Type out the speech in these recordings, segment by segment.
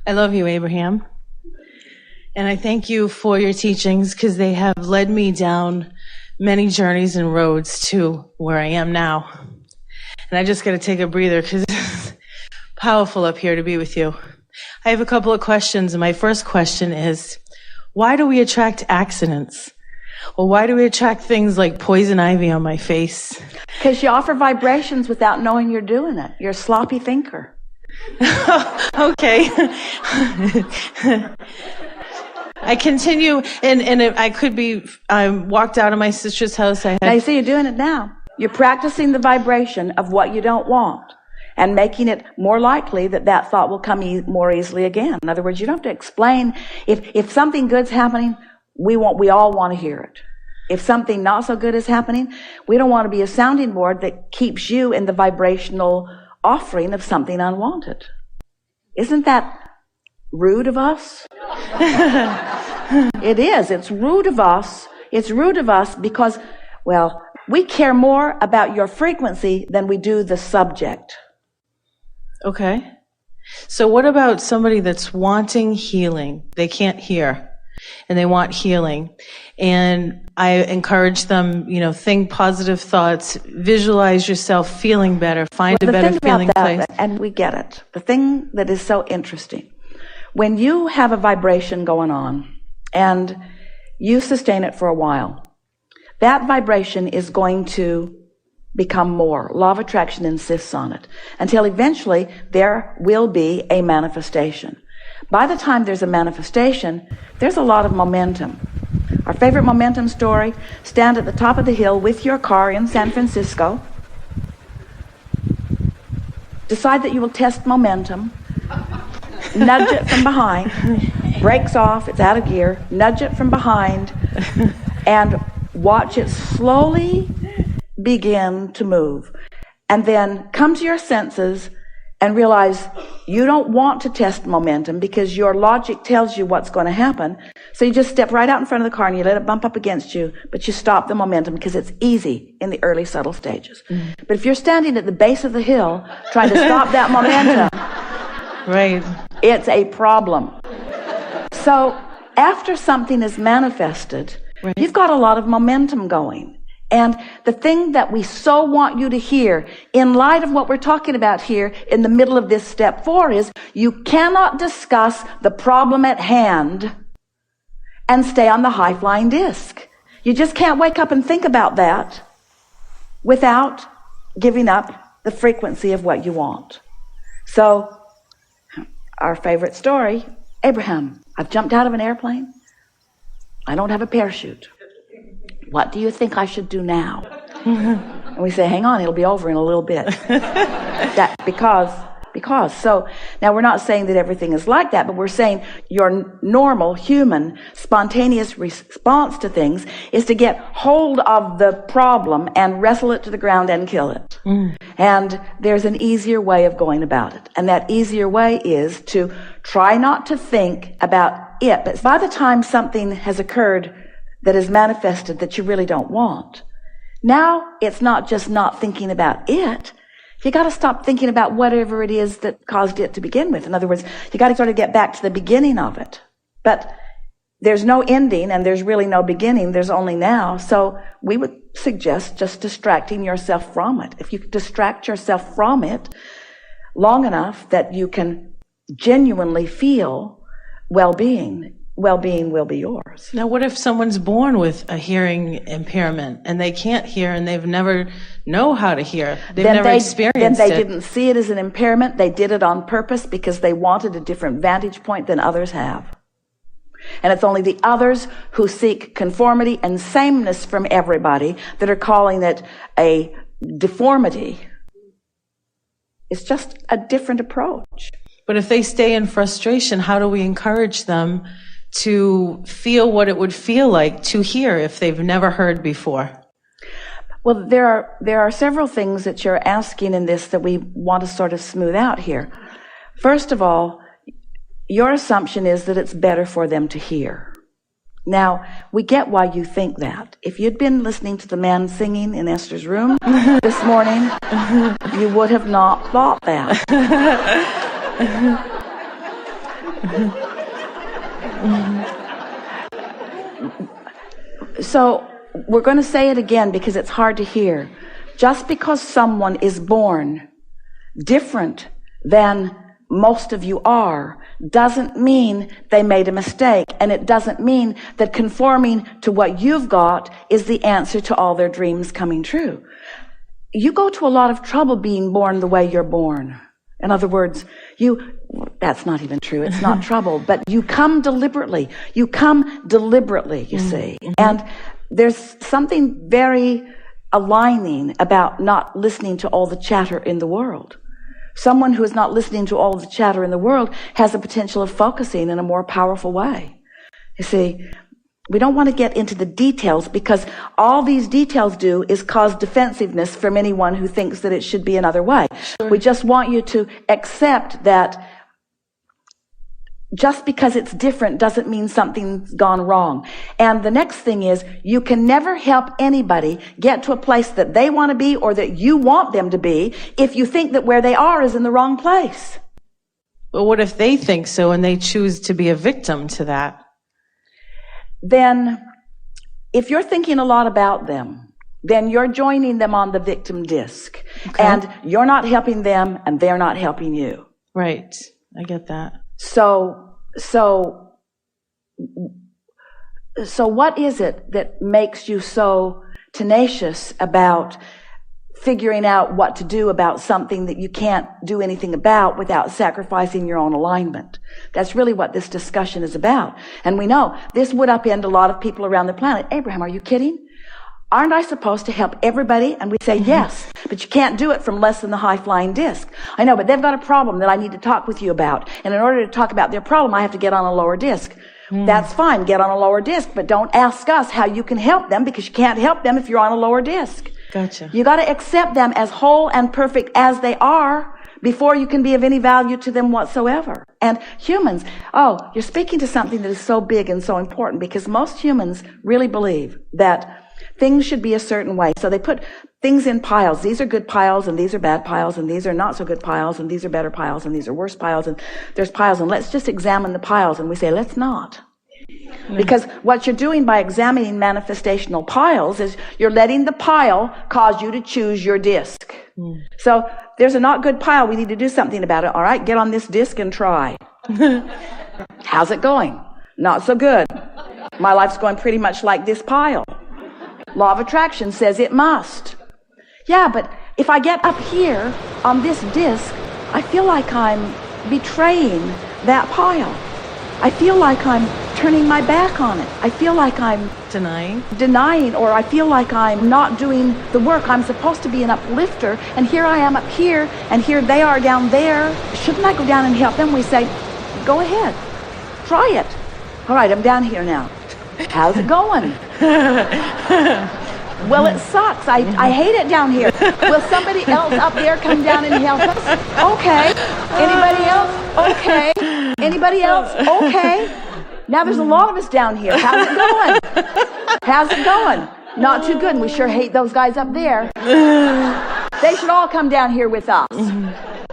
I love you, Abraham. And I thank you for your teachings because they have led me down many journeys and roads to where I am now. And I just got to take a breather because it's powerful up here to be with you. I have a couple of questions. And my first question is, why do we attract accidents? Or why do we attract things like poison ivy on my face? Because you offer vibrations without knowing you're doing it. You're a sloppy thinker. Okay. I continue, and I could be, I walked out of my sister's house. Now you see, you're doing it now. You're practicing the vibration of what you don't want and making it more likely that that thought will come more easily again. In other words, you don't have to explain. If something good's happening, we all want to hear it. If something not so good is happening, we don't want to be a sounding board that keeps you in the vibrational offering of something unwanted. Isn't that rude of us? It is. It's rude of us. It's rude of us because, well, we care more about your frequency than we do the subject. Okay. So what about somebody that's wanting healing? They can't hear and they want healing. And I encourage them, think positive thoughts, visualize yourself feeling better, find a better feeling place. And we get it. The thing that is so interesting, when you have a vibration going on and you sustain it for a while, that vibration is going to become more. Law of attraction insists on it until eventually there will be a manifestation. By the time there's a manifestation, there's a lot of momentum. Our favorite momentum story, stand at the top of the hill with your car in San Francisco. Decide that you will test momentum. Nudge it from behind. Brakes off, it's out of gear. Nudge it from behind and watch it slowly begin to move. And then come to your senses and realize you don't want to test momentum because your logic tells you what's going to happen. So you just step right out in front of the car and you let it bump up against you, but you stop the momentum because it's easy in the early subtle stages. But if you're standing at the base of the hill trying to stop that momentum, right, it's a problem. So after something is manifested, right, you've got a lot of momentum going. And the thing that we so want you to hear in light of what we're talking about here in the middle of this step 4 is you cannot discuss the problem at hand and stay on the high-flying disc. You just can't wake up and think about that without giving up the frequency of what you want. So our favorite story, Abraham, I've jumped out of an airplane. I don't have a parachute. What do you think I should do now? And we say, hang on, it'll be over in a little bit. Because. So now we're not saying that everything is like that, but we're saying your normal, human, spontaneous response to things is to get hold of the problem and wrestle it to the ground and kill it. And there's an easier way of going about it. And that easier way is to try not to think about it. But by the time something has occurred that is manifested that you really don't want, now it's not just not thinking about it. You got to stop thinking about whatever it is that caused it to begin with. In other words, you got to sort of get back to the beginning of it. But there's no ending and there's really no beginning. There's only now. So we would suggest just distracting yourself from it. If you distract yourself from it long enough that you can genuinely feel well-being will be yours. Now, what if someone's born with a hearing impairment and they can't hear and they've never know how to hear? They've never experienced it. Then they didn't see it as an impairment. They did it on purpose because they wanted a different vantage point than others have. And it's only the others who seek conformity and sameness from everybody that are calling it a deformity. It's just a different approach. But if they stay in frustration, how do we encourage them to feel what it would feel like to hear if they've never heard before? Well, there are several things that you're asking in this that we want to sort of smooth out here. First of all, your assumption is that it's better for them to hear. Now, we get why you think that. If you'd been listening to the man singing in Esther's room this morning, you would have not thought that. So we're going to say it again because it's hard to hear. Just because someone is born different than most of you are doesn't mean they made a mistake, and it doesn't mean that conforming to what you've got is the answer to all their dreams coming true. You go to a lot of trouble being born the way you're born. In other words, that's not even true. It's not trouble, but you come deliberately. You come deliberately, you see. And there's something very aligning about not listening to all the chatter in the world. Someone who is not listening to all the chatter in the world has the potential of focusing in a more powerful way. You see, we don't want to get into the details because all these details do is cause defensiveness from anyone who thinks that it should be another way. Sure. We just want you to accept that just because it's different doesn't mean something's gone wrong. And the next thing is, you can never help anybody get to a place that they want to be or that you want them to be if you think that where they are is in the wrong place. But what if they think so and they choose to be a victim to that? Then if you're thinking a lot about them, then you're joining them on the victim disc. Okay. And you're not helping them and they're not helping you. Right. I get that. So what is it that makes you so tenacious about figuring out what to do about something that you can't do anything about without sacrificing your own alignment? That's really what this discussion is about. And we know this would upend a lot of people around the planet. Abraham, are you kidding? Aren't I supposed to help everybody? And we say, yes, but you can't do it from less than the high-flying disc. I know, but they've got a problem that I need to talk with you about. And in order to talk about their problem, I have to get on a lower disc. That's fine, get on a lower disc, but don't ask us how you can help them because you can't help them if you're on a lower disc. Gotcha. You got to accept them as whole and perfect as they are before you can be of any value to them whatsoever. And humans, you're speaking to something that is so big and so important because most humans really believe that things should be a certain way. So they put things in piles. These are good piles, and these are bad piles, and these are not so good piles, and these are better piles, and these are worse piles, and there's piles, and let's just examine the piles. And we say, let's not. Because what you're doing by examining manifestational piles is you're letting the pile cause you to choose your disc. So there's a not good pile. We need to do something about it. All right, get on this disc and try. How's it going? Not so good. My life's going pretty much like this pile. Law of attraction says it must. Yeah, but if I get up here on this disc, I feel like I'm betraying that pile. I feel like I'm turning my back on it. I feel like I'm denying, or I feel like I'm not doing the work. I'm supposed to be an uplifter, and here I am up here, and here they are down there. Shouldn't I go down and help them? We say, go ahead, try it. All right, I'm down here now. How's it going? Well, it sucks. I hate it down here. Will somebody else up there come down and help us? Okay. Anybody else? Okay. Anybody else? Okay. Now there's a lot of us down here. How's it going? How's it going? Not too good. And we sure hate those guys up there. They should all come down here with us.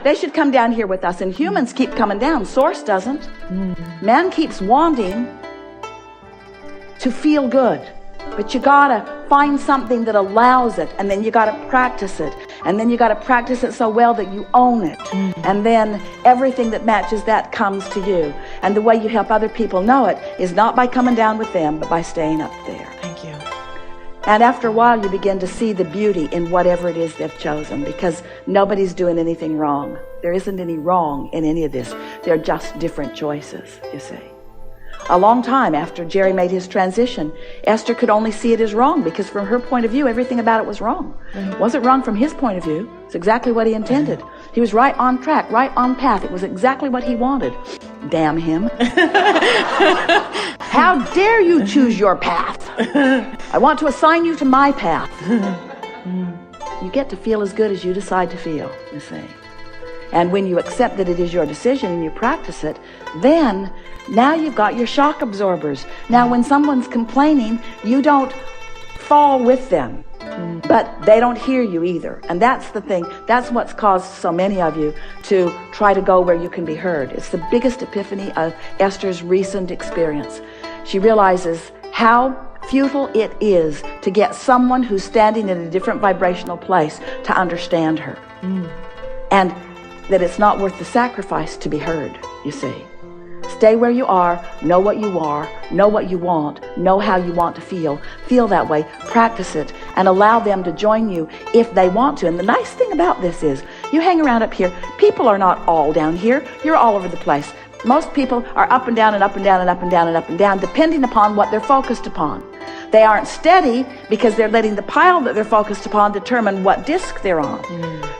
They should come down here with us. And humans keep coming down. Source doesn't. Man keeps wanting to feel good. But you gotta find something that allows it, and then you gotta practice it, and then you gotta practice it so well that you own it, and then everything that matches that comes to you. And the way you help other people know it is not by coming down with them, but by staying up there. Thank you. And after a while, you begin to see the beauty in whatever it is they've chosen, because nobody's doing anything wrong. There isn't any wrong in any of this. They're just different choices, you see. A long time after Jerry made his transition, Esther could only see it as wrong because from her point of view, everything about it was wrong. It wasn't wrong from his point of view. It's exactly what he intended. He was right on track, right on path. It was exactly what he wanted. Damn him. How dare you choose your path? I want to assign you to my path. You get to feel as good as you decide to feel, you see. And when you accept that it is your decision and you practice it, then now you've got your shock absorbers. Now when someone's complaining, you don't fall with them. But they don't hear you either. And that's the thing. That's what's caused so many of you to try to go where you can be heard. It's the biggest epiphany of Esther's recent experience. She realizes how futile it is to get someone who's standing in a different vibrational place to understand her. And that it's not worth the sacrifice to be heard, you see. Stay where you are, know what you are, know what you want, know how you want to feel that way, practice it, and allow them to join you if they want to. And the nice thing about this is, you hang around up here, people are not all down here, you're all over the place. Most people are up and down and up and down and up and down and up and down, depending upon what they're focused upon. They aren't steady because they're letting the pile that they're focused upon determine what disc they're on.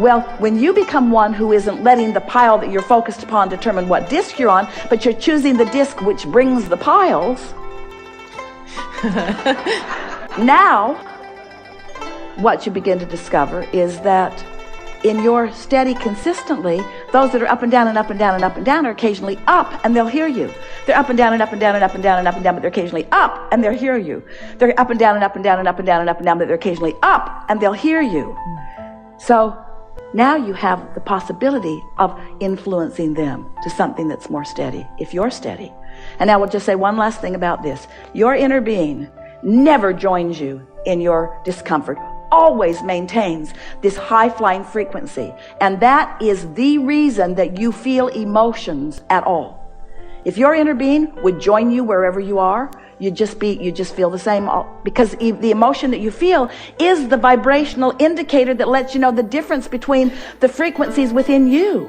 Well, when you become one who isn't letting the pile that you're focused upon determine what disc you're on, but you're choosing the disc which brings the piles, now what you begin to discover is that in your steady consistently, those that are up and down and up and down and up and down are occasionally up and they'll hear you. They're up and down and up and down and up and down and up and down, but they're occasionally up and they'll hear you. They're up and down and up and down and up and down and up and down, but they're occasionally up and they'll hear you. So now you have the possibility of influencing them to something that's more steady, if you're steady. And now we'll just say one last thing about this. Your inner being never joins you in your discomfort, always maintains this high-flying frequency. And that is the reason that you feel emotions at all. If your inner being would join you wherever you are, you just feel the same, because the emotion that you feel is the vibrational indicator that lets you know the difference between the frequencies within you.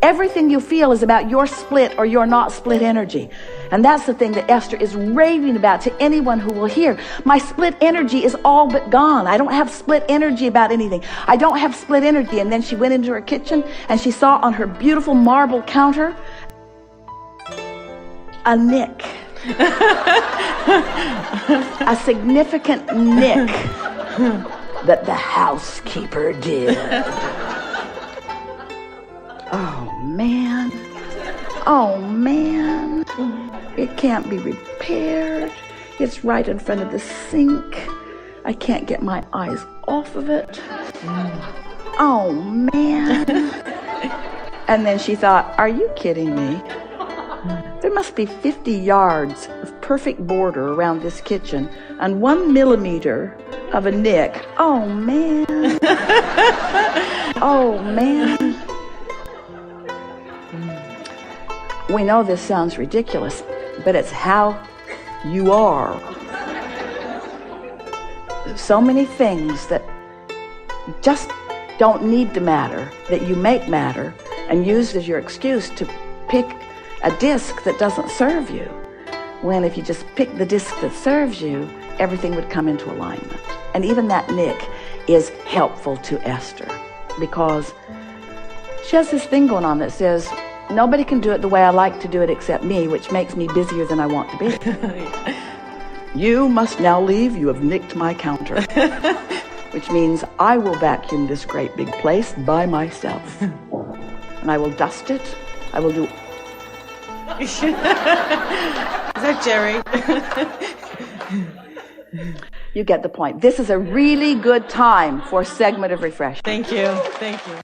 Everything you feel is about your split or your not split energy. And that's the thing that Esther is raving about to anyone who will hear. My split energy is all but gone. I don't have split energy about anything. I don't have split energy. And then she went into her kitchen and she saw on her beautiful marble counter a nick. A significant nick that the housekeeper did. Oh man, oh man, it can't be repaired. It's right in front of the sink. I can't get my eyes off of it. Oh man. And then she thought, are you kidding me? There must be 50 yards of perfect border around this kitchen and 1 millimeter of a nick. Oh man. Oh man. We know this sounds ridiculous, but it's how you are. So many things that just don't need to matter, that you make matter and use as your excuse to pick a disc that doesn't serve you. When if you just pick the disc that serves you, everything would come into alignment. And even that nick is helpful to Esther, because she has this thing going on that says, nobody can do it the way I like to do it except me, which makes me busier than I want to be. You must now leave. You have nicked my counter. Which means I will vacuum this great big place by myself. And I will dust it. I will do... Is that Jerry? You get the point. This is a really good time for a segment of refreshment. Thank you. Thank you.